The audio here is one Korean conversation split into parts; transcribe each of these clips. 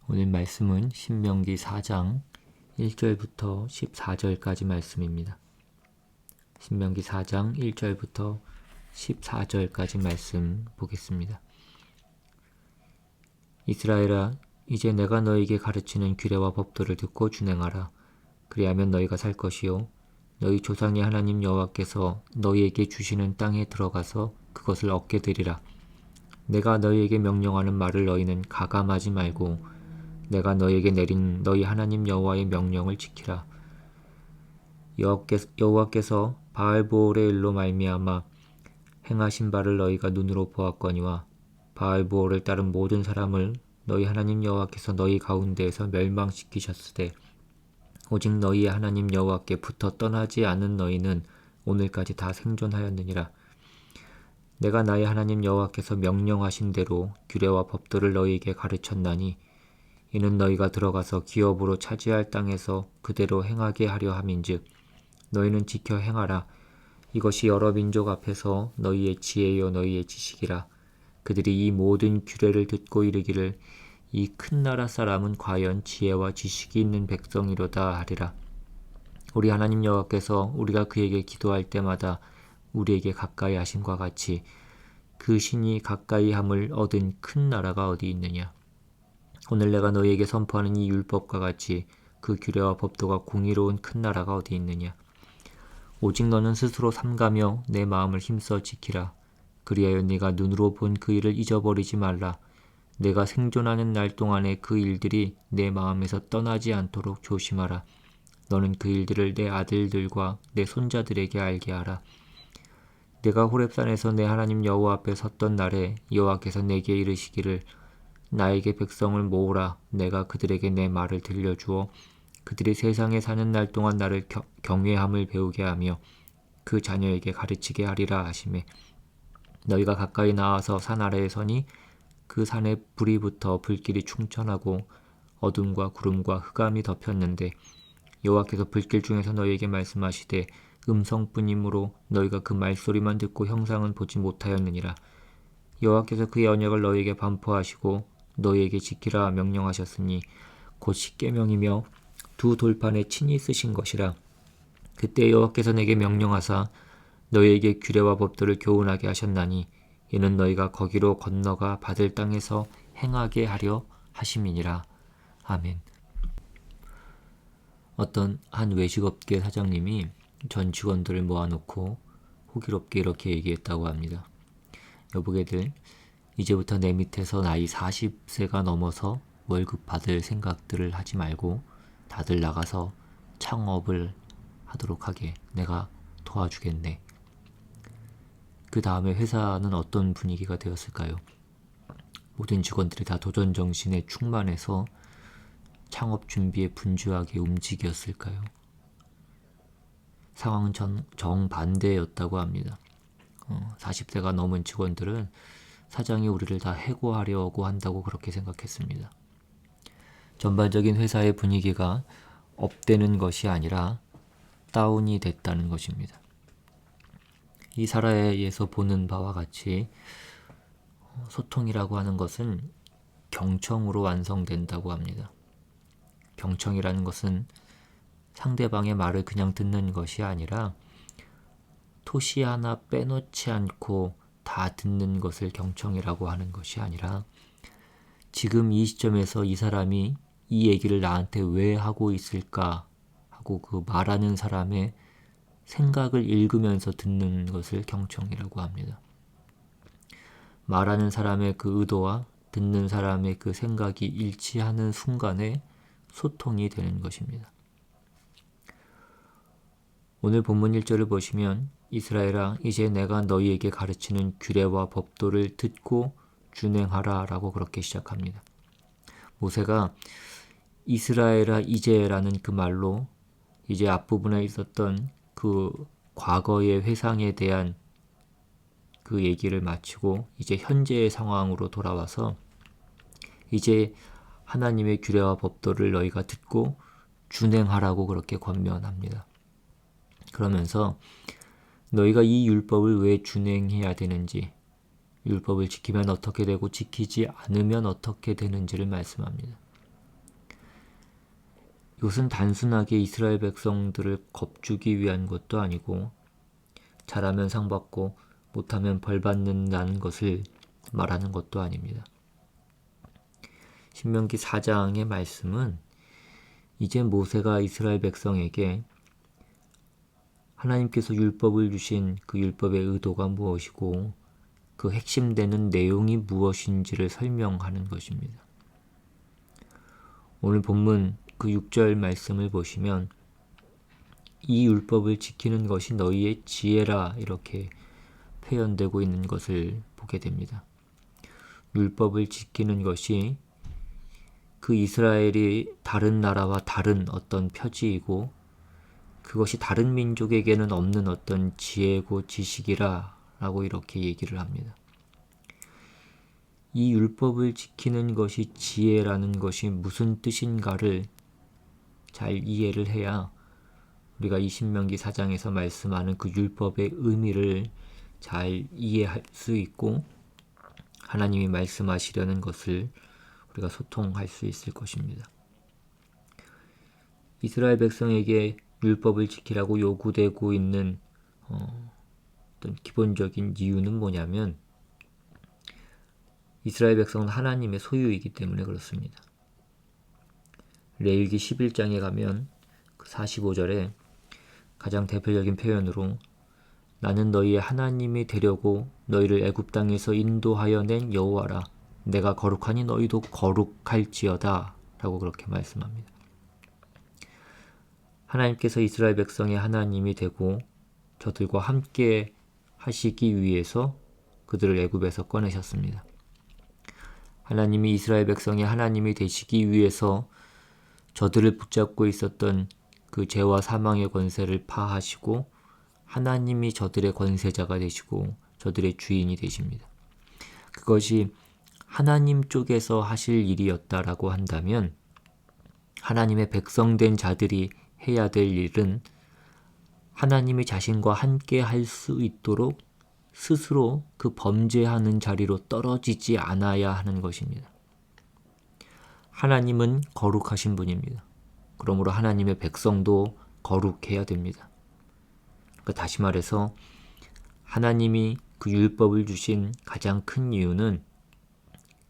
오늘 말씀은 신명기 4장 1절부터 14절까지 말씀입니다. 신명기 4장 1절부터 14절까지 말씀 보겠습니다. 이스라엘아, 이제 내가 너에게 가르치는 규례와 법도를 듣고 준행하라. 그리하면 너희가 살 것이요 너희 조상의 하나님 여호와께서 너희에게 주시는 땅에 들어가서 그것을 얻게 되리라. 내가 너희에게 명령하는 말을 너희는 가감하지 말고 내가 너희에게 내린 너희 하나님 여호와의 명령을 지키라. 여호와께서 바알보올의 일로 말미암아 행하신 바를 너희가 눈으로 보았거니와 바알보올을 따른 모든 사람을 너희 하나님 여호와께서 너희 가운데에서 멸망시키셨으되 오직 너희의 하나님 여호와께 붙어 떠나지 않은 너희는 오늘까지 다 생존하였느니라. 내가 나의 하나님 여호와께서 명령하신 대로 규례와 법도를 너희에게 가르쳤나니 이는 너희가 들어가서 기업으로 차지할 땅에서 그대로 행하게 하려 함인즉 너희는 지켜 행하라. 이것이 여러 민족 앞에서 너희의 지혜요 너희의 지식이라. 그들이 이 모든 규례를 듣고 이르기를 이 큰 나라 사람은 과연 지혜와 지식이 있는 백성이로다 하리라. 우리 하나님 여호와께서 우리가 그에게 기도할 때마다 우리에게 가까이 하심과 같이 그 신이 가까이 함을 얻은 큰 나라가 어디 있느냐. 오늘 내가 너희에게 선포하는 이 율법과 같이 그 규례와 법도가 공의로운 큰 나라가 어디 있느냐. 오직 너는 스스로 삼가며 내 마음을 힘써 지키라. 그리하여 네가 눈으로 본 그 일을 잊어버리지 말라. 내가 생존하는 날 동안에 그 일들이 내 마음에서 떠나지 않도록 조심하라. 너는 그 일들을 내 아들들과 내 손자들에게 알게 하라. 내가 호렙산에서 내 하나님 여호와 앞에 섰던 날에 여호와께서 내게 이르시기를 나에게 백성을 모으라. 내가 그들에게 내 말을 들려주어 그들이 세상에 사는 날 동안 나를 경외함을 배우게 하며 그 자녀에게 가르치게 하리라 하시매 너희가 가까이 나와서 산 아래에 서니 그 산에 불이 붙어 불길이 충천하고 어둠과 구름과 흑암이 덮였는데 여호와께서 불길 중에서 너희에게 말씀하시되 음성뿐이므로 너희가 그 말소리만 듣고 형상은 보지 못하였느니라. 여호와께서 그의 언약을 너희에게 반포하시고 너희에게 지키라 명령하셨으니 곧 십계명이며 두 돌판에 친히 쓰신 것이라. 그때 여호와께서 내게 명령하사 너희에게 규례와 법도를 교훈하게 하셨나니 이는 너희가 거기로 건너가 받을 땅에서 행하게 하려 하심이니라. 아멘. 어떤 한 외식업계 사장님이 전 직원들을 모아놓고 호기롭게 이렇게 얘기했다고 합니다. 여보게들, 이제부터 내 밑에서 나이 40세가 넘어서 월급 받을 생각들을 하지 말고 다들 나가서 창업을 하도록 하게 내가 도와주겠네. 그 다음에 회사는 어떤 분위기가 되었을까요? 모든 직원들이 다 도전정신에 충만해서 창업 준비에 분주하게 움직였을까요? 상황은 정반대였다고 합니다. 40세가 넘은 직원들은 사장이 우리를 다 해고하려고 한다고 그렇게 생각했습니다. 전반적인 회사의 분위기가 업되는 것이 아니라 다운이 됐다는 것입니다. 이 사례에서 보는 바와 같이 소통이라고 하는 것은 경청으로 완성된다고 합니다. 경청이라는 것은 상대방의 말을 그냥 듣는 것이 아니라 토시 하나 빼놓지 않고 다 듣는 것을 경청이라고 하는 것이 아니라 지금 이 시점에서 이 사람이 이 얘기를 나한테 왜 하고 있을까 하고 그 말하는 사람의 생각을 읽으면서 듣는 것을 경청이라고 합니다. 말하는 사람의 그 의도와 듣는 사람의 그 생각이 일치하는 순간에 소통이 되는 것입니다. 오늘 본문 1절을 보시면 이스라엘아, 이제 내가 너희에게 가르치는 규례와 법도를 듣고 준행하라 라고 그렇게 시작합니다. 모세가 이스라엘아 이제라는 그 말로 이제 앞부분에 있었던 그 과거의 회상에 대한 그 얘기를 마치고 이제 현재의 상황으로 돌아와서 이제 하나님의 규례와 법도를 너희가 듣고 준행하라고 그렇게 권면합니다. 그러면서 너희가 이 율법을 왜 준행해야 되는지, 율법을 지키면 어떻게 되고 지키지 않으면 어떻게 되는지를 말씀합니다. 이것은 단순하게 이스라엘 백성들을 겁주기 위한 것도 아니고 잘하면 상 받고 못하면 벌 받는다는 것을 말하는 것도 아닙니다. 신명기 4장의 말씀은 이제 모세가 이스라엘 백성에게 하나님께서 율법을 주신 그 율법의 의도가 무엇이고 그 핵심되는 내용이 무엇인지를 설명하는 것입니다. 오늘 본문 그 6절 말씀을 보시면 이 율법을 지키는 것이 너희의 지혜라 이렇게 표현되고 있는 것을 보게 됩니다. 율법을 지키는 것이 그 이스라엘이 다른 나라와 다른 어떤 표지이고 그것이 다른 민족에게는 없는 어떤 지혜고 지식이라 라고 이렇게 얘기를 합니다. 이 율법을 지키는 것이 지혜라는 것이 무슨 뜻인가를 잘 이해를 해야 우리가 이 신명기 4장에서 말씀하는 그 율법의 의미를 잘 이해할 수 있고 하나님이 말씀하시려는 것을 우리가 소통할 수 있을 것입니다. 이스라엘 백성에게 율법을 지키라고 요구되고 있는 어떤 기본적인 이유는 뭐냐면 이스라엘 백성은 하나님의 소유이기 때문에 그렇습니다. 레위기 11장에 가면 45절에 가장 대표적인 표현으로 나는 너희의 하나님이 되려고 너희를 애굽 땅에서 인도하여 낸 여호와라 내가 거룩하니 너희도 거룩할지어다 라고 그렇게 말씀합니다. 하나님께서 이스라엘 백성의 하나님이 되고 저들과 함께 하시기 위해서 그들을 애굽에서 꺼내셨습니다. 하나님이 이스라엘 백성의 하나님이 되시기 위해서 저들을 붙잡고 있었던 그 죄와 사망의 권세를 파하시고 하나님이 저들의 권세자가 되시고 저들의 주인이 되십니다. 그것이 하나님 쪽에서 하실 일이었다라고 한다면 하나님의 백성된 자들이 해야 될 일은 하나님이 자신과 함께 할 수 있도록 스스로 그 범죄하는 자리로 떨어지지 않아야 하는 것입니다. 하나님은 거룩하신 분입니다. 그러므로 하나님의 백성도 거룩해야 됩니다. 그러니까 다시 말해서 하나님이 그 율법을 주신 가장 큰 이유는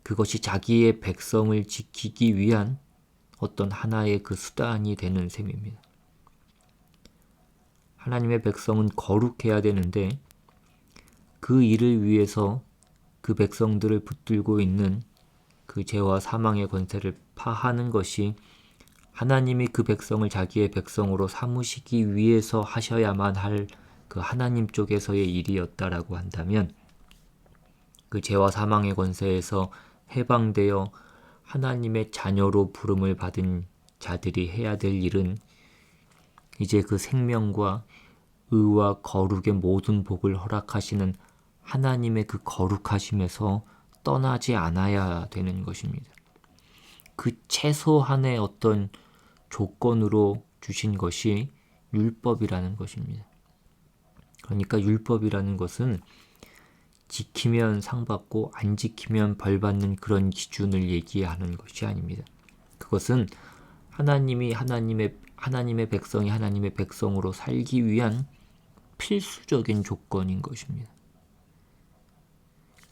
그것이 자기의 백성을 지키기 위한 어떤 하나의 그 수단이 되는 셈입니다. 하나님의 백성은 거룩해야 되는데 그 일을 위해서 그 백성들을 붙들고 있는 그 죄와 사망의 권세를 파하는 것이 하나님이 그 백성을 자기의 백성으로 삼으시기 위해서 하셔야만 할 그 하나님 쪽에서의 일이었다라고 한다면 그 죄와 사망의 권세에서 해방되어 하나님의 자녀로 부름을 받은 자들이 해야 될 일은 이제 그 생명과 의와 거룩의 모든 복을 허락하시는 하나님의 그 거룩하심에서 떠나지 않아야 되는 것입니다. 그 최소한의 어떤 조건으로 주신 것이 율법이라는 것입니다. 그러니까 율법이라는 것은 지키면 상 받고 안 지키면 벌 받는 그런 기준을 얘기하는 것이 아닙니다. 그것은 하나님의 백성이 하나님의 백성으로 살기 위한 필수적인 조건인 것입니다.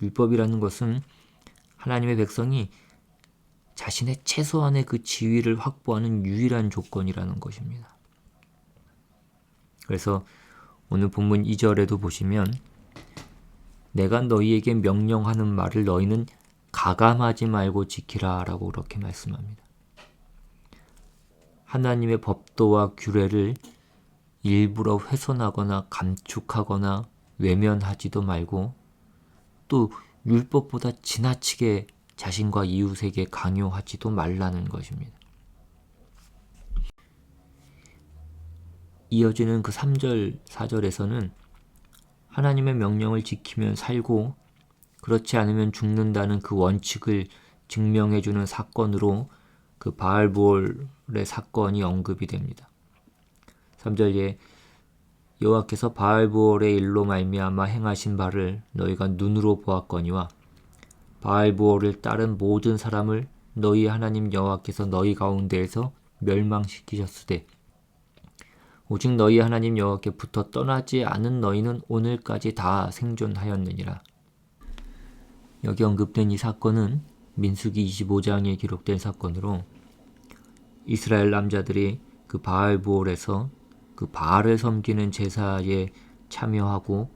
율법이라는 것은 하나님의 백성이 자신의 최소한의 그 지위를 확보하는 유일한 조건이라는 것입니다. 그래서 오늘 본문 2절에도 보시면 내가 너희에게 명령하는 말을 너희는 가감하지 말고 지키라 라고 그렇게 말씀합니다. 하나님의 법도와 규례를 일부러 훼손하거나 감축하거나 외면하지도 말고 또 율법보다 지나치게 자신과 이웃에게 강요하지도 말라는 것입니다. 이어지는 그 3절, 4절에서는 하나님의 명령을 지키면 살고 그렇지 않으면 죽는다는 그 원칙을 증명해주는 사건으로 그 바알보올의 사건이 언급이 됩니다. 3절에 여호와께서 바알보올의 일로 말미암아 행하신 바를 너희가 눈으로 보았거니와 바알보올을 따른 모든 사람을 너희 하나님 여호와께서 너희 가운데에서 멸망시키셨으되 오직 너희 하나님 여호와께부터 떠나지 않은 너희는 오늘까지 다 생존하였느니라. 여기 언급된 이 사건은 민수기 25장에 기록된 사건으로 이스라엘 남자들이 그 바알보올에서 그 바알을 섬기는 제사에 참여하고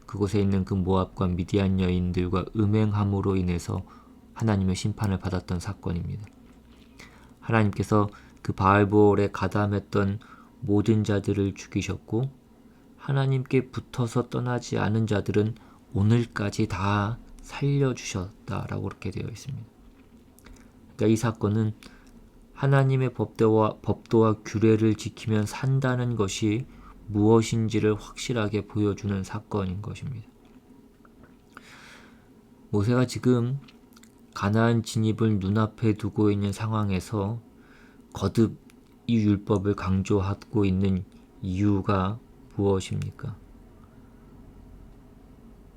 그곳에 있는 그 모압과 미디안 여인들과 음행함으로 인해서 하나님의 심판을 받았던 사건입니다. 하나님께서 그 바알보올에 가담했던 모든 자들을 죽이셨고 하나님께 붙어서 떠나지 않은 자들은 오늘까지 다 살려주셨다라고 그렇게 되어 있습니다. 그러니까 이 사건은 하나님의 법도와 규례를 지키면 산다는 것이 무엇인지를 확실하게 보여주는 사건인 것입니다. 모세가 지금 가나안 진입을 눈앞에 두고 있는 상황에서 거듭 이 율법을 강조하고 있는 이유가 무엇입니까?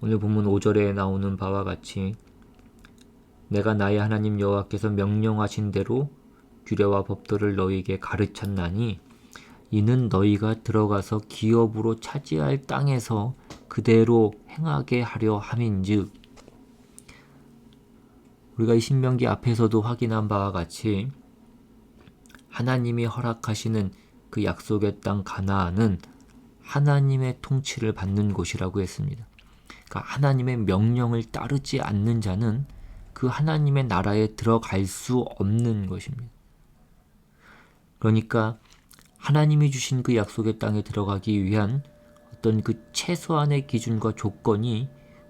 오늘 본문 5절에 나오는 바와 같이 내가 나의 하나님 여호와께서 명령하신 대로 규례와 법도를 너희에게 가르쳤나니 이는 너희가 들어가서 기업으로 차지할 땅에서 그대로 행하게 하려 함인즉. 우리가 이 신명기 앞에서도 확인한 바와 같이 하나님이 허락하시는 그 약속의 땅 가나안은 하나님의 통치를 받는 곳이라고 했습니다. 그러니까 하나님의 명령을 따르지 않는 자는 그 하나님의 나라에 들어갈 수 없는 것입니다. 그러니까 하나님이 주신 그 약속의 땅에 들어가기 위한 어떤 그 최소한의 기준과 조건이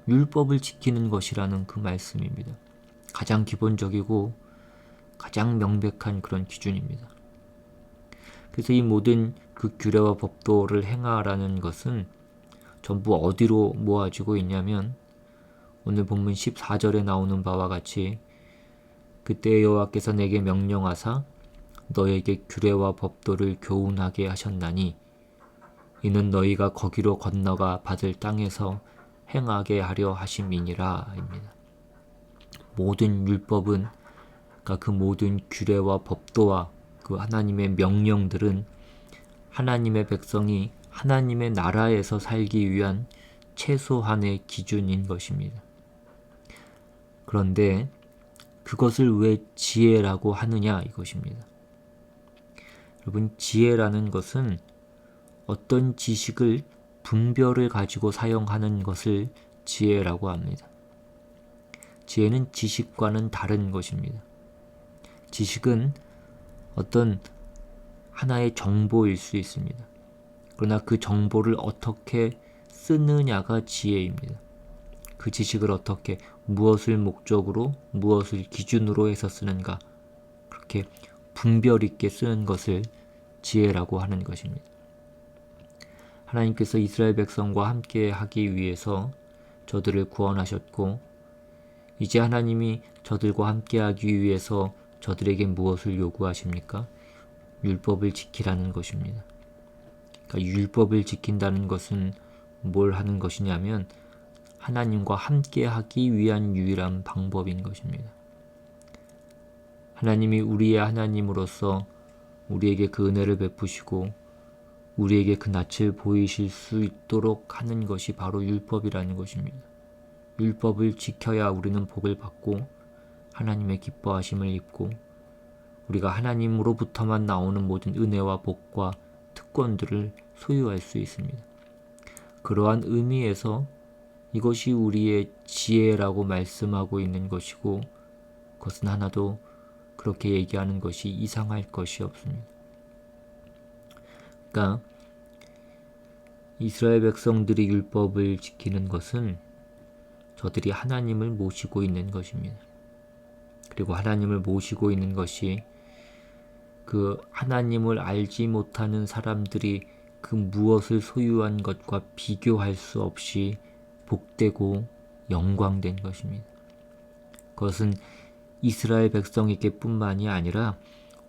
율법을 지키는 것이라는 그 말씀입니다. 가장 기본적이고 가장 명백한 그런 기준입니다. 그래서 이 모든 그 규례와 법도를 행하라는 것은 전부 어디로 모아지고 있냐면 오늘 본문 14절에 나오는 바와 같이 그때 여호와께서 내게 명령하사 너에게 규례와 법도를 교훈하게 하셨나니 이는 너희가 거기로 건너가 받을 땅에서 행하게 하려 하심이니라 입니다. 모든 율법은 그러니까 그 모든 규례와 법도와 그 하나님의 명령들은 하나님의 백성이 하나님의 나라에서 살기 위한 최소한의 기준인 것입니다. 그런데 그것을 왜 지혜라고 하느냐 이것입니다. 여러분, 지혜라는 것은 어떤 지식을 분별을 가지고 사용하는 것을 지혜라고 합니다. 지혜는 지식과는 다른 것입니다. 지식은 어떤 하나의 정보일 수 있습니다. 그러나 그 정보를 어떻게 쓰느냐가 지혜입니다. 그 지식을 어떻게 무엇을 목적으로 무엇을 기준으로 해서 쓰는가 그렇게 분별 있게 쓰는 것을 지혜라고 하는 것입니다. 하나님께서 이스라엘 백성과 함께 하기 위해서 저들을 구원하셨고 이제 하나님이 저들과 함께 하기 위해서 저들에게 무엇을 요구하십니까? 율법을 지키라는 것입니다. 그러니까 율법을 지킨다는 것은 뭘 하는 것이냐면 하나님과 함께 하기 위한 유일한 방법인 것입니다. 하나님이 우리의 하나님으로서 우리에게 그 은혜를 베푸시고 우리에게 그 낯을 보이실 수 있도록 하는 것이 바로 율법이라는 것입니다. 율법을 지켜야 우리는 복을 받고 하나님의 기뻐하심을 입고 우리가 하나님으로부터만 나오는 모든 은혜와 복과 특권들을 소유할 수 있습니다. 그러한 의미에서 이것이 우리의 지혜라고 말씀하고 있는 것이고 그것은 하나도 그렇게 얘기하는 것이 이상할 것이 없습니다. 그러니까 이스라엘 백성들이 율법을 지키는 것은 저들이 하나님을 모시고 있는 것입니다. 그리고 하나님을 모시고 있는 것이 그 하나님을 알지 못하는 사람들이 그 무엇을 소유한 것과 비교할 수 없이 복되고 영광된 것입니다. 그것은 이스라엘 백성에게 뿐만이 아니라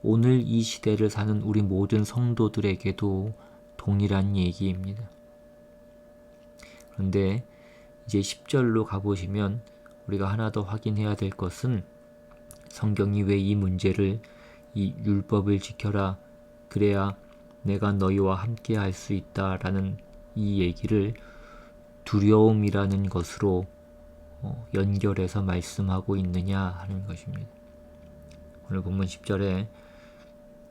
오늘 이 시대를 사는 우리 모든 성도들에게도 동일한 얘기입니다. 그런데 이제 10절로 가보시면 우리가 하나 더 확인해야 될 것은 성경이 왜 이 문제를 이 율법을 지켜라. 그래야 내가 너희와 함께 할 수 있다라는 이 얘기를 두려움이라는 것으로 연결해서 말씀하고 있느냐 하는 것입니다. 오늘 본문 10절에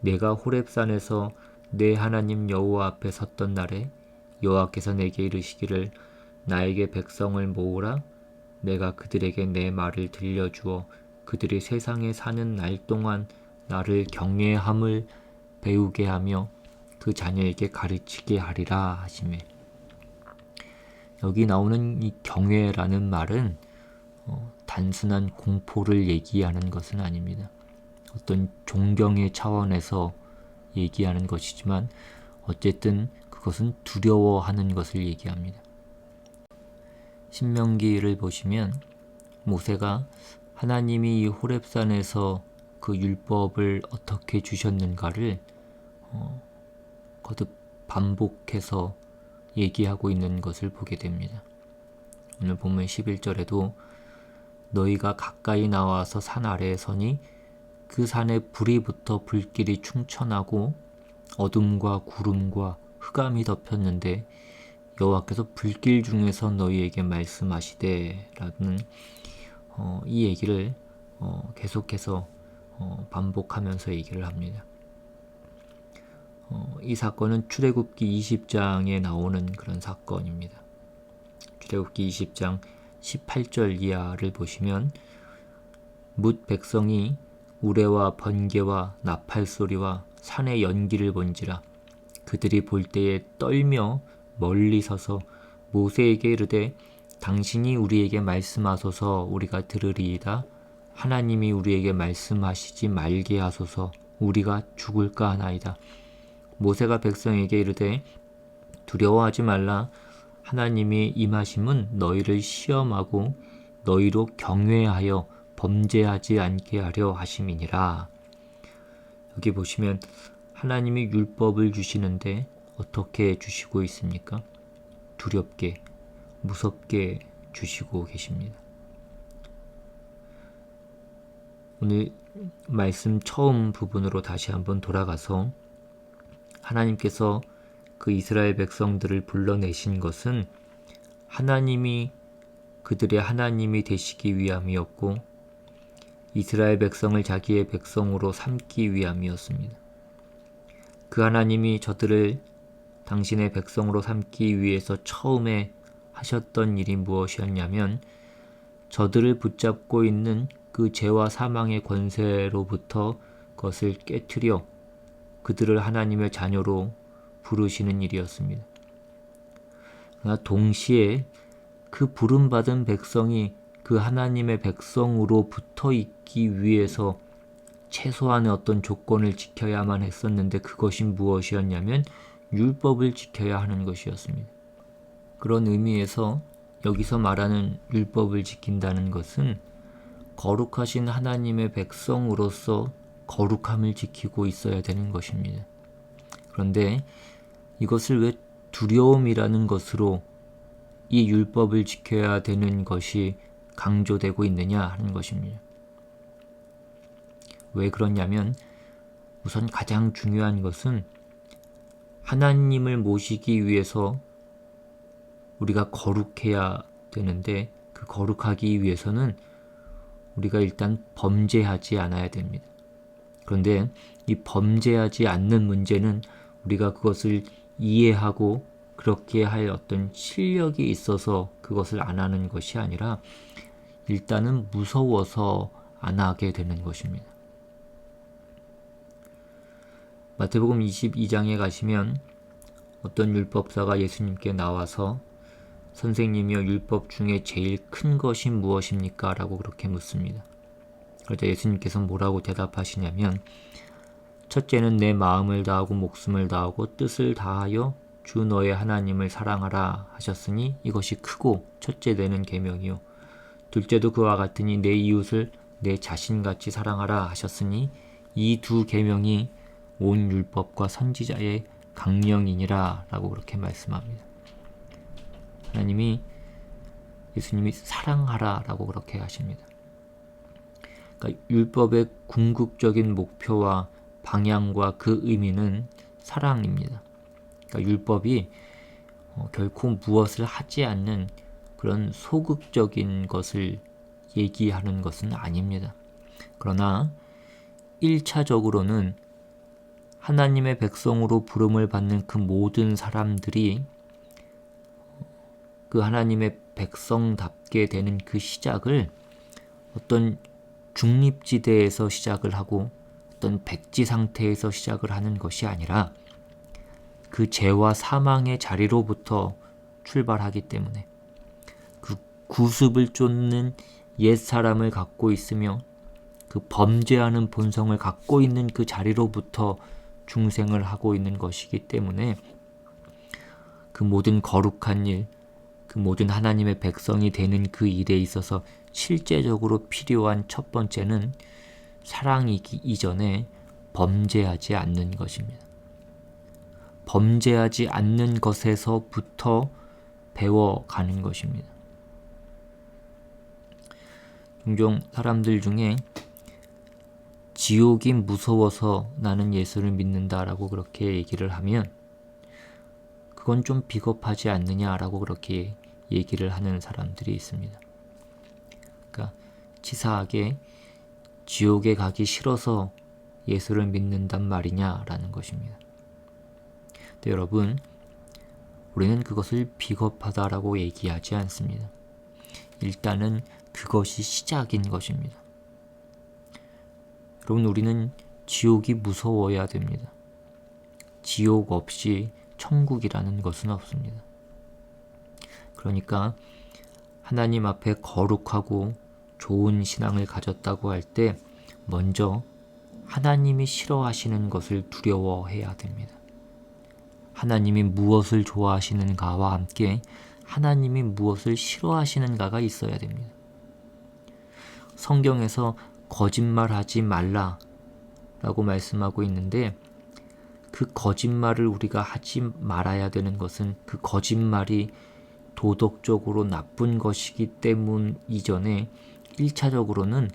내가 호렙산에서 내 하나님 여호와 앞에 섰던 날에 여호와께서 내게 이르시기를 나에게 백성을 모으라. 내가 그들에게 내 말을 들려주어 그들이 세상에 사는 날 동안 나를 경외함을 배우게 하며 그 자녀에게 가르치게 하리라 하시매. 여기 나오는 이 경외라는 말은 단순한 공포를 얘기하는 것은 아닙니다. 어떤 존경의 차원에서 얘기하는 것이지만 어쨌든 그것은 두려워하는 것을 얘기합니다. 신명기를 보시면 모세가 하나님이 이 호렙산에서 그 율법을 어떻게 주셨는가를 거듭 반복해서 얘기하고 있는 것을 보게 됩니다. 오늘 본문 11절에도 너희가 가까이 나와서 산 아래에 서니 그 산에 불이 붙어 불길이 충천하고 어둠과 구름과 흑암이 덮였는데 여호와께서 불길 중에서 너희에게 말씀하시되 라는 이 얘기를 계속해서 반복하면서 얘기를 합니다. 이 사건은 출애굽기 20장에 나오는 그런 사건입니다. 출애굽기 20장 18절 이하를 보시면 뭇 백성이 우레와 번개와 나팔 소리와 산의 연기를 본지라 그들이 볼 때에 떨며 멀리 서서 모세에게 이르되 당신이 우리에게 말씀하소서 우리가 들으리이다. 하나님이 우리에게 말씀하시지 말게 하소서 우리가 죽을까 하나이다. 모세가 백성에게 이르되 두려워하지 말라. 하나님이 임하심은 너희를 시험하고 너희로 경외하여 범죄하지 않게 하려 하심이니라. 여기 보시면 하나님이 율법을 주시는데 어떻게 주시고 있습니까? 두렵게, 무섭게 주시고 계십니다. 오늘 말씀 처음 부분으로 다시 한번 돌아가서 하나님께서 그 이스라엘 백성들을 불러내신 것은 하나님이 그들의 하나님이 되시기 위함이었고 이스라엘 백성을 자기의 백성으로 삼기 위함이었습니다. 그 하나님이 저들을 당신의 백성으로 삼기 위해서 처음에 하셨던 일이 무엇이었냐면 저들을 붙잡고 있는 그 죄와 사망의 권세로부터 그것을 깨트려 그들을 하나님의 자녀로 부르시는 일이었습니다. 그러나 동시에 그 부름받은 백성이 그 하나님의 백성으로 붙어 있기 위해서 최소한의 어떤 조건을 지켜야만 했었는데 그것이 무엇이었냐면 율법을 지켜야 하는 것이었습니다. 그런 의미에서 여기서 말하는 율법을 지킨다는 것은 거룩하신 하나님의 백성으로서 거룩함을 지키고 있어야 되는 것입니다. 그런데 이것을 왜 두려움이라는 것으로 이 율법을 지켜야 되는 것이 강조되고 있느냐 하는 것입니다. 왜 그러냐면 우선 가장 중요한 것은 하나님을 모시기 위해서 우리가 거룩해야 되는데 그 거룩하기 위해서는 우리가 일단 범죄하지 않아야 됩니다. 그런데 이 범죄하지 않는 문제는 우리가 그것을 이해하고 그렇게 할 어떤 실력이 있어서 그것을 안 하는 것이 아니라 일단은 무서워서 안 하게 되는 것입니다. 마태복음 22장에 가시면 어떤 율법사가 예수님께 나와서 선생님이여 율법 중에 제일 큰 것이 무엇입니까? 라고 그렇게 묻습니다. 그러자 예수님께서 뭐라고 대답하시냐면 첫째는 내 마음을 다하고 목숨을 다하고 뜻을 다하여 주 너의 하나님을 사랑하라 하셨으니 이것이 크고 첫째 되는 계명이요 둘째도 그와 같으니 내 이웃을 내 자신같이 사랑하라 하셨으니 이 두 계명이 온 율법과 선지자의 강령이니라 라고 그렇게 말씀합니다. 예수님이 사랑하라 라고 그렇게 하십니다. 그러니까 율법의 궁극적인 목표와 방향과 그 의미는 사랑입니다. 그러니까 율법이 결코 무엇을 하지 않는 그런 소극적인 것을 얘기하는 것은 아닙니다. 그러나 1차적으로는 하나님의 백성으로 부름을 받는 그 모든 사람들이 그 하나님의 백성답게 되는 그 시작을 어떤 중립지대에서 시작을 하고 어떤 백지 상태에서 시작을 하는 것이 아니라 그 죄와 사망의 자리로부터 출발하기 때문에 그 구습을 쫓는 옛사람을 갖고 있으며 그 범죄하는 본성을 갖고 있는 그 자리로부터 중생을 하고 있는 것이기 때문에 그 모든 거룩한 일, 그 모든 하나님의 백성이 되는 그 일에 있어서 실제적으로 필요한 첫 번째는 사랑이기 이전에 범죄하지 않는 것입니다. 범죄하지 않는 것에서부터 배워가는 것입니다. 종종 사람들 중에 지옥이 무서워서 나는 예수를 믿는다라고 그렇게 얘기를 하면 그건 좀 비겁하지 않느냐라고 그렇게 얘기를 하는 사람들이 있습니다. 그러니까 치사하게 지옥에 가기 싫어서 예수를 믿는단 말이냐라는 것입니다. 근데 여러분, 우리는 그것을 비겁하다라고 얘기하지 않습니다. 일단은 그것이 시작인 것입니다. 여러분, 우리는 지옥이 무서워야 됩니다. 지옥 없이 천국이라는 것은 없습니다. 그러니까 하나님 앞에 거룩하고 좋은 신앙을 가졌다고 할 때 먼저 하나님이 싫어하시는 것을 두려워해야 됩니다. 하나님이 무엇을 좋아하시는가와 함께 하나님이 무엇을 싫어하시는가가 있어야 됩니다. 성경에서 거짓말하지 말라라고 말씀하고 있는데 그 거짓말을 우리가 하지 말아야 되는 것은 그 거짓말이 도덕적으로 나쁜 것이기 때문 이전에 1차적으로는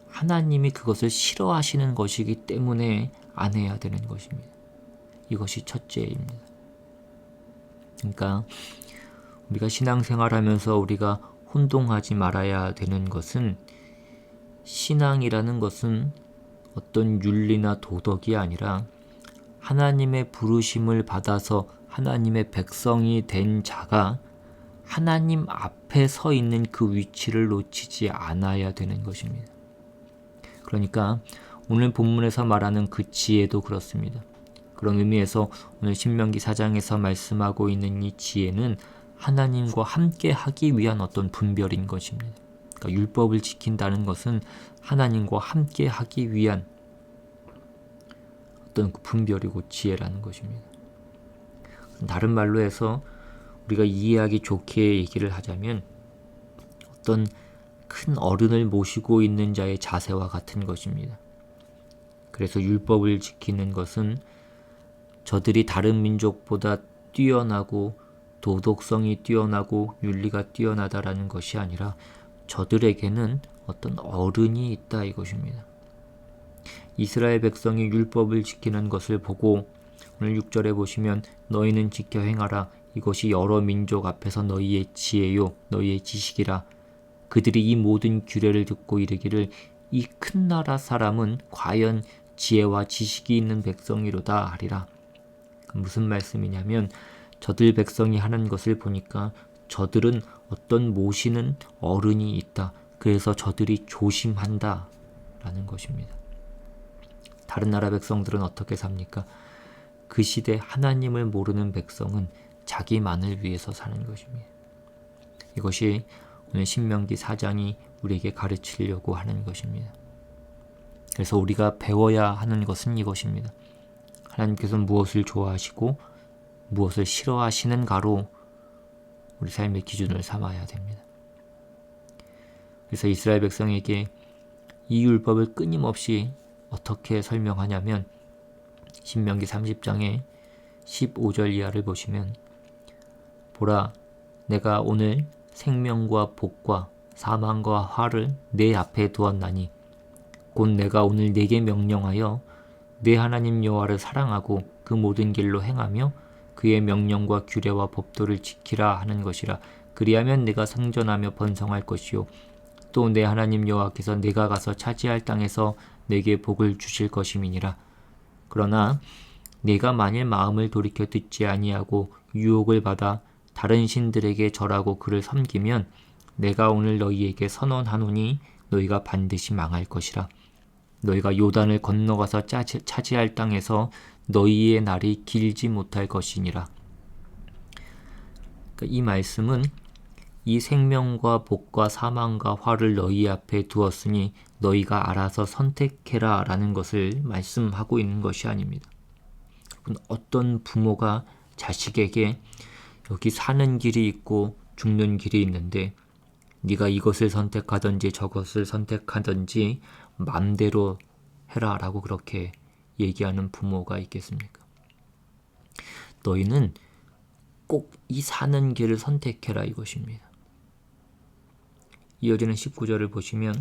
하나님이 그것을 싫어하시는 것이기 때문에 안 해야 되는 것입니다. 이것이 첫째입니다. 그러니까 우리가 신앙생활하면서 우리가 혼동하지 말아야 되는 것은 신앙이라는 것은 어떤 윤리나 도덕이 아니라 하나님의 부르심을 받아서 하나님의 백성이 된 자가 하나님 앞에 서 있는 그 위치를 놓치지 않아야 되는 것입니다. 그러니까 오늘 본문에서 말하는 그 지혜도 그렇습니다. 그런 의미에서 오늘 신명기 4장에서 말씀하고 있는 이 지혜는 하나님과 함께 하기 위한 어떤 분별인 것입니다. 그러니까 율법을 지킨다는 것은 하나님과 함께 하기 위한 어떤 분별이고 지혜라는 것입니다. 다른 말로 해서 우리가 이해하기 좋게 얘기를 하자면 어떤 큰 어른을 모시고 있는 자의 자세와 같은 것입니다. 그래서 율법을 지키는 것은 저들이 다른 민족보다 뛰어나고 도덕성이 뛰어나고 윤리가 뛰어나다라는 것이 아니라 저들에게는 어떤 어른이 있다 이것입니다. 이스라엘 백성이 율법을 지키는 것을 보고 오늘 6절에 보시면 너희는 지켜 행하라. 이것이 여러 민족 앞에서 너희의 지혜요 너희의 지식이라. 그들이 이 모든 규례를 듣고 이르기를 이 큰 나라 사람은 과연 지혜와 지식이 있는 백성이로다 하리라. 무슨 말씀이냐면 저들 백성이 하는 것을 보니까 저들은 어떤 모시는 어른이 있다. 그래서 저들이 조심한다 라는 것입니다. 다른 나라 백성들은 어떻게 삽니까? 그 시대 하나님을 모르는 백성은 자기만을 위해서 사는 것입니다. 이것이 오늘 신명기 4장이 우리에게 가르치려고 하는 것입니다. 그래서 우리가 배워야 하는 것은 이것입니다. 하나님께서 무엇을 좋아하시고 무엇을 싫어하시는가로 우리 삶의 기준을 삼아야 됩니다. 그래서 이스라엘 백성에게 이 율법을 끊임없이 어떻게 설명하냐면 신명기 30장의 15절 이하를 보시면 보라 내가 오늘 생명과 복과 사망과 화를 내 앞에 두었나니 곧 내가 오늘 네게 명령하여 내 하나님 여호와를 사랑하고 그 모든 길로 행하며 그의 명령과 규례와 법도를 지키라 하는 것이라. 그리하면 내가 성전하며 번성할 것이요 또 내 하나님 여호와께서 내가 가서 차지할 땅에서 내게 복을 주실 것임이니라. 그러나 네가 만일 마음을 돌이켜 듣지 아니하고 유혹을 받아 다른 신들에게 절하고 그를 섬기면 내가 오늘 너희에게 선언하노니 너희가 반드시 망할 것이라. 너희가 요단을 건너가서 차지할 땅에서 너희의 날이 길지 못할 것이니라. 이 말씀은 이 생명과 복과 사망과 화를 너희 앞에 두었으니 너희가 알아서 선택해라 라는 것을 말씀하고 있는 것이 아닙니다. 어떤 부모가 자식에게 여기 사는 길이 있고 죽는 길이 있는데 네가 이것을 선택하든지 저것을 선택하든지 맘대로 해라 라고 그렇게 얘기하는 부모가 있겠습니까? 너희는 꼭 이 사는 길을 선택해라 이것입니다. 이어지는 19절을 보시면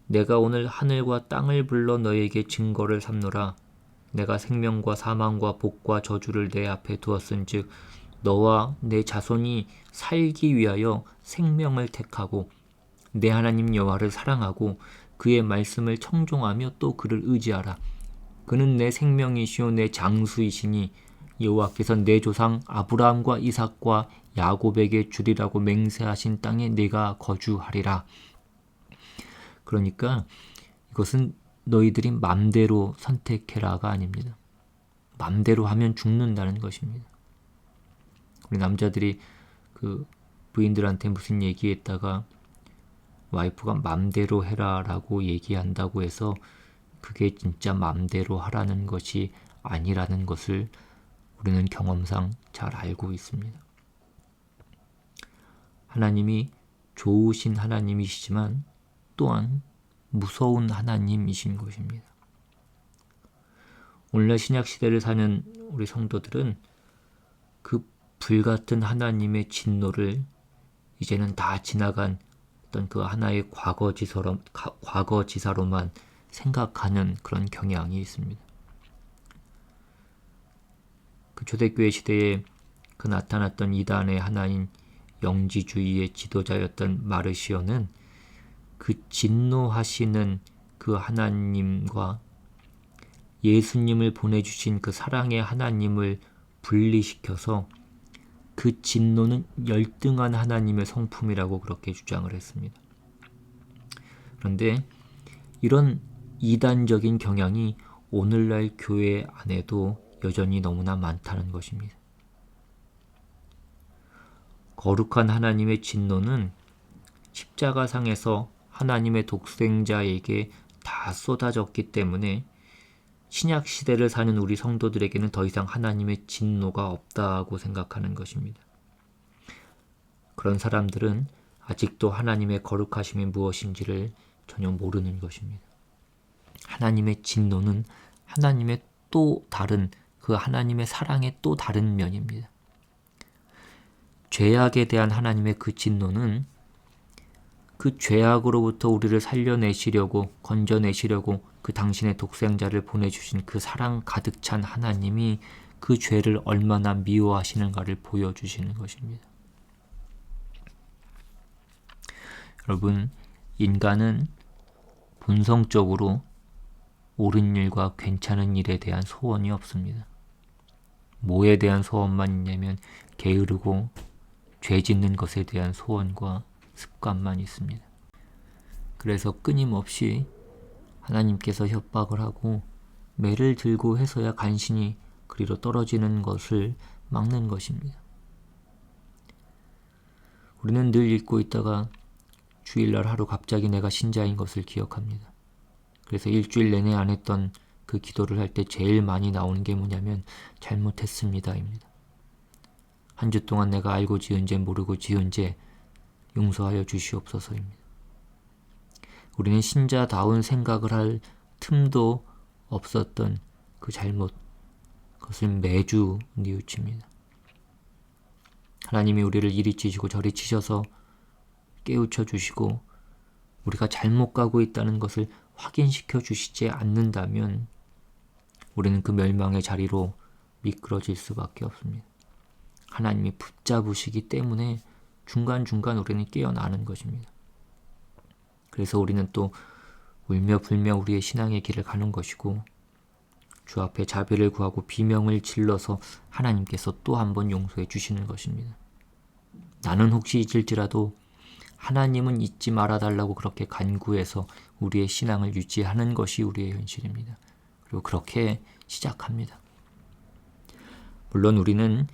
내가 오늘 하늘과 땅을 불러 너희에게 증거를 삼노라. 내가 생명과 사망과 복과 저주를 내 앞에 두었은즉 너와 내 자손이 살기 위하여 생명을 택하고 내 하나님 여호와를 사랑하고 그의 말씀을 청종하며 또 그를 의지하라. 그는 내 생명이시요 내 장수이시니 여호와께서 내 조상 아브라함과 이삭과 야곱에게 주리라고 맹세하신 땅에 내가 거주하리라. 그러니까 이것은 너희들이 맘대로 선택해라가 아닙니다. 맘대로 하면 죽는다는 것입니다. 우리 남자들이 그 부인들한테 무슨 얘기했다가 와이프가 맘대로 해라라고 얘기한다고 해서 그게 진짜 맘대로 하라는 것이 아니라는 것을 우리는 경험상 잘 알고 있습니다. 하나님이 좋으신 하나님이시지만 또한 무서운 하나님이신 것입니다. 오늘날 신약시대를 사는 우리 성도들은 그 불같은 하나님의 진노를 이제는 다 지나간 어떤 그 하나의 과거지사로만 생각하는 그런 경향이 있습니다. 그 초대교회 시대에 그 나타났던 이단의 하나인 영지주의의 지도자였던 마르시오는 그 진노하시는 그 하나님과 예수님을 보내주신 그 사랑의 하나님을 분리시켜서 그 진노는 열등한 하나님의 성품이라고 그렇게 주장을 했습니다. 그런데 이런 이단적인 경향이 오늘날 교회 안에도 여전히 너무나 많다는 것입니다. 거룩한 하나님의 진노는 십자가상에서 하나님의 독생자에게 다 쏟아졌기 때문에 신약 시대를 사는 우리 성도들에게는 더 이상 하나님의 진노가 없다고 생각하는 것입니다. 그런 사람들은 아직도 하나님의 거룩하심이 무엇인지를 전혀 모르는 것입니다. 하나님의 진노는 하나님의 또 다른 그 하나님의 사랑의 또 다른 면입니다. 죄악에 대한 하나님의 그 진노는 그 죄악으로부터 우리를 살려내시려고 건져내시려고 그 당신의 독생자를 보내주신 그 사랑 가득 찬 하나님이 그 죄를 얼마나 미워하시는가를 보여주시는 것입니다. 여러분, 인간은 본성적으로 옳은 일과 괜찮은 일에 대한 소원이 없습니다. 뭐에 대한 소원만 있냐면 게으르고 죄 짓는 것에 대한 소원과 습관만 있습니다. 그래서 끊임없이 하나님께서 협박을 하고 매를 들고 해서야 간신히 그리로 떨어지는 것을 막는 것입니다. 우리는 늘 읽고 있다가 주일날 하루 갑자기 내가 신자인 것을 기억합니다. 그래서 일주일 내내 안 했던 그 기도를 할 때 제일 많이 나오는 게 뭐냐면 잘못했습니다입니다. 한 주 동안 내가 알고 지은 죄 모르고 지은 죄 용서하여 주시옵소서입니다. 우리는 신자다운 생각을 할 틈도 없었던 그 잘못, 그것을 매주 뉘우칩니다. 하나님이 우리를 이리 치시고 저리 치셔서 깨우쳐 주시고 우리가 잘못 가고 있다는 것을 확인시켜 주시지 않는다면 우리는 그 멸망의 자리로 미끄러질 수밖에 없습니다. 하나님이 붙잡으시기 때문에 중간중간 우리는 깨어나는 것입니다. 그래서 우리는 또 울며 불며 우리의 신앙의 길을 가는 것이고, 주 앞에 자비를 구하고 비명을 질러서 하나님께서 또 한 번 용서해 주시는 것입니다. 나는 혹시 잊을지라도 하나님은 잊지 말아달라고 그렇게 간구해서 우리의 신앙을 유지하는 것이 우리의 현실입니다. 그리고 그렇게 시작합니다. 물론 우리는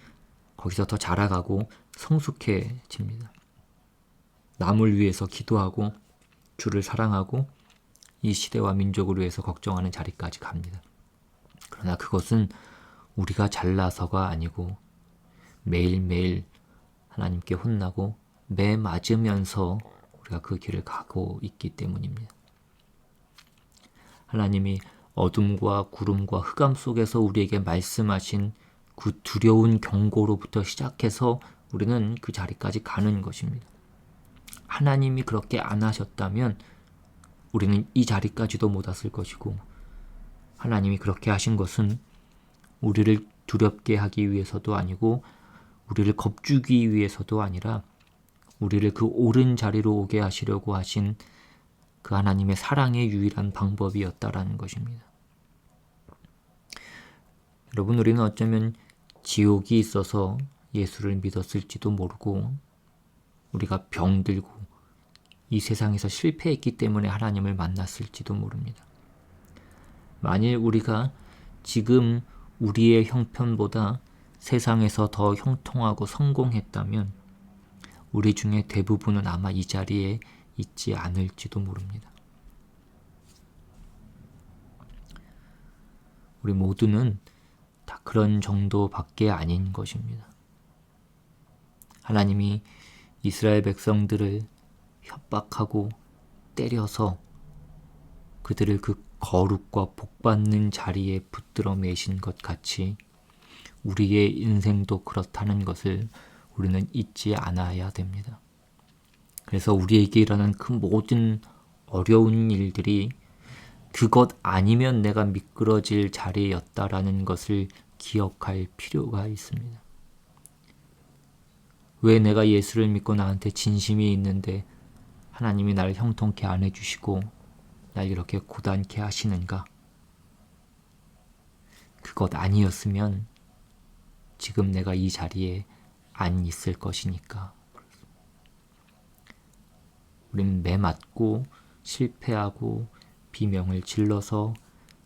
거기서 더 자라가고 성숙해집니다. 남을 위해서 기도하고 주를 사랑하고 이 시대와 민족을 위해서 걱정하는 자리까지 갑니다. 그러나 그것은 우리가 잘나서가 아니고 매일매일 하나님께 혼나고 매 맞으면서 우리가 그 길을 가고 있기 때문입니다. 하나님이 어둠과 구름과 흑암 속에서 우리에게 말씀하신 그 두려운 경고로부터 시작해서 우리는 그 자리까지 가는 것입니다. 하나님이 그렇게 안 하셨다면 우리는 이 자리까지도 못 왔을 것이고, 하나님이 그렇게 하신 것은 우리를 두렵게 하기 위해서도 아니고 우리를 겁주기 위해서도 아니라 우리를 그 옳은 자리로 오게 하시려고 하신 그 하나님의 사랑의 유일한 방법이었다라는 것입니다. 여러분, 우리는 어쩌면 지옥이 있어서 예수를 믿었을지도 모르고, 우리가 병들고 이 세상에서 실패했기 때문에 하나님을 만났을지도 모릅니다. 만일 우리가 지금 우리의 형편보다 세상에서 더 형통하고 성공했다면 우리 중에 대부분은 아마 이 자리에 있지 않을지도 모릅니다. 우리 모두는 다 그런 정도밖에 아닌 것입니다. 하나님이 이스라엘 백성들을 협박하고 때려서 그들을 그 거룩과 복받는 자리에 붙들어 매신 것 같이 우리의 인생도 그렇다는 것을 우리는 잊지 않아야 됩니다. 그래서 우리에게 일어나는 그 모든 어려운 일들이 그것 아니면 내가 미끄러질 자리였다라는 것을 기억할 필요가 있습니다. 왜 내가 예수를 믿고 나한테 진심이 있는데 하나님이 나를 형통케 안 해주시고 날 이렇게 고단케 하시는가? 그것 아니었으면 지금 내가 이 자리에 안 있을 것이니까. 우리는 매맞고 실패하고 비명을 질러서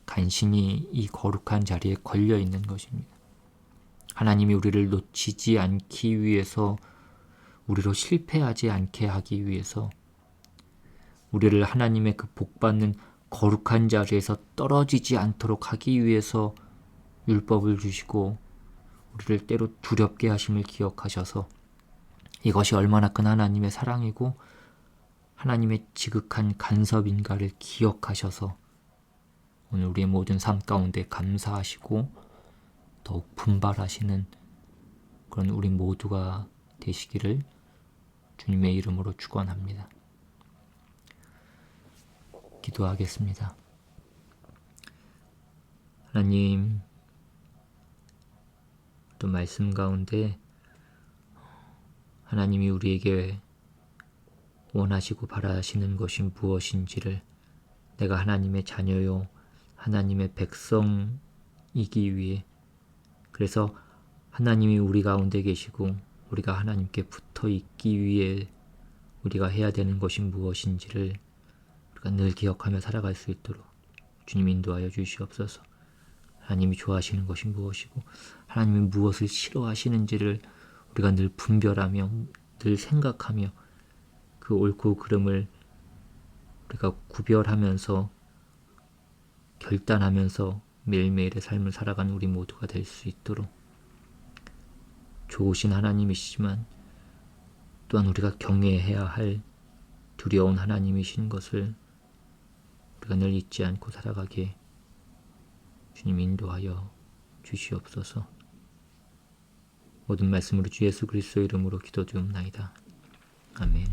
간신히 이 거룩한 자리에 걸려 있는 것입니다. 하나님이 우리를 놓치지 않기 위해서, 우리로 실패하지 않게 하기 위해서, 우리를 하나님의 그 복받는 거룩한 자리에서 떨어지지 않도록 하기 위해서 율법을 주시고 우리를 때로 두렵게 하심을 기억하셔서 이것이 얼마나 큰 하나님의 사랑이고 하나님의 지극한 간섭인가를 기억하셔서 오늘 우리의 모든 삶 가운데 감사하시고 더욱 분발하시는 그런 우리 모두가 되시기를 주님의 이름으로 축원합니다. 기도하겠습니다. 하나님, 또 말씀 가운데 하나님이 우리에게 원하시고 바라시는 것이 무엇인지를, 내가 하나님의 자녀요 하나님의 백성이기 위해, 그래서 하나님이 우리 가운데 계시고 우리가 하나님께 붙어 있기 위해 우리가 해야 되는 것이 무엇인지를 우리가 늘 기억하며 살아갈 수 있도록 주님 인도하여 주시옵소서. 하나님이 좋아하시는 것이 무엇이고 하나님이 무엇을 싫어하시는지를 우리가 늘 분별하며 늘 생각하며 그 옳고 그름을 우리가 구별하면서 결단하면서 매일매일의 삶을 살아가는 우리 모두가 될 수 있도록, 좋으신 하나님이시지만 또한 우리가 경외해야 할 두려운 하나님이신 것을 우리가 늘 잊지 않고 살아가게 주님 인도하여 주시옵소서. 모든 말씀으로 주 예수 그리스도의 이름으로 기도드리옵나이다. 아멘.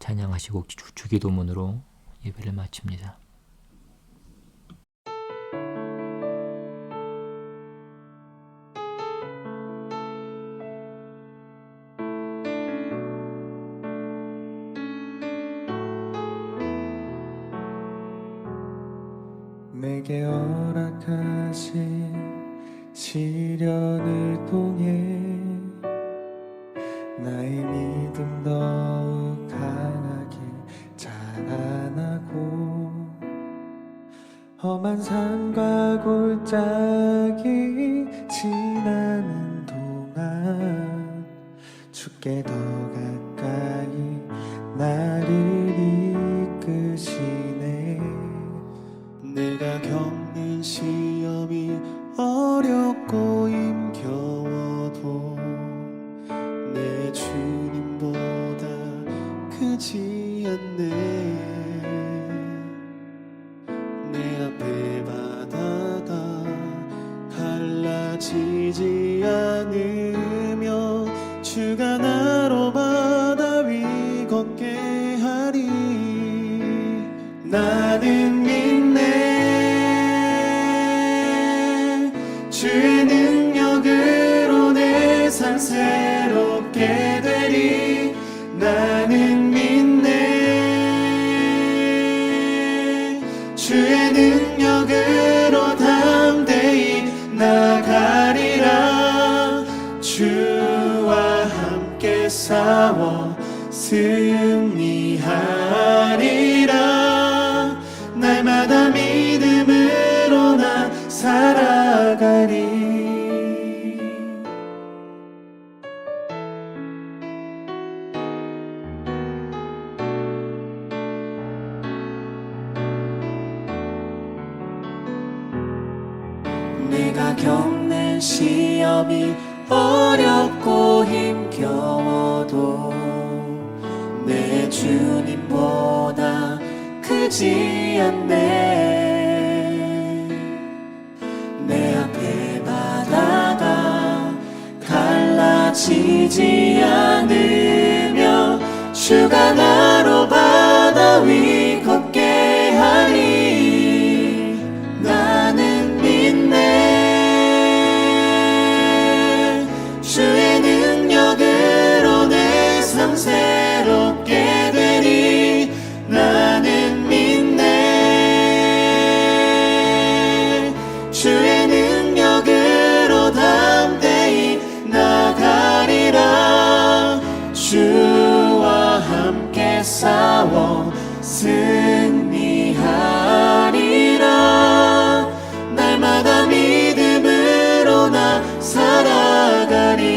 찬양하시고 주기도문으로 예배를 마칩니다. 내게 허락하신 시련을 통해 나의 믿음 더욱 강하게 자라나고 험한 산과 골짜기 지나는 동안 주께 더 가까이 나를 이끄시네. 내가 겪는 시험이 어렵고 힘겨워도 내 주님보다 크지 않네. 내 앞에 바다가 갈라지지 않으며 주가 나로 바다 위 걷게 하리. 나는 믿네. 주의 능력으로 내 삶 새롭게 되리. 나는 믿네. 주의 능력으로 담대히 나가리라. 주와 함께 싸워 승리하리라. 날마다 믿음으로 나 살아가리. 내가 겪는 시험이 어렵고 힘겨워도 내 주님보다 크지 않네. 내 앞에 바다가 갈라지지 않으며 주가 나로 바다 위 걷게 하리. 나는 믿네. 주의 능력으로 내 삶 새롭게 되리. 나는 믿네. 주의 능력으로 담대히 나가리라. 주와 함께 싸워 승리하리라. 날마다 믿음으로 나 살아가리.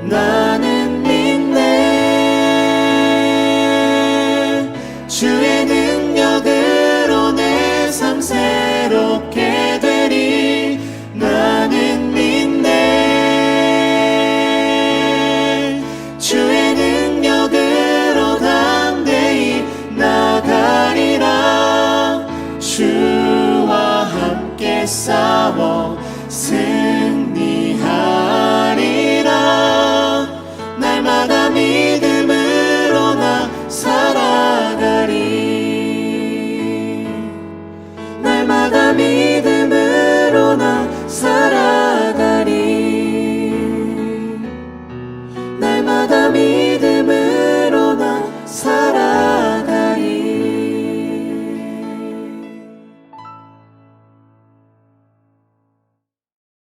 나는 믿네. 주의 능력으로 내 삶 새롭게 되리. 나는 믿네. 주의 능력으로 담대히 나가리라. 주와 함께 싸워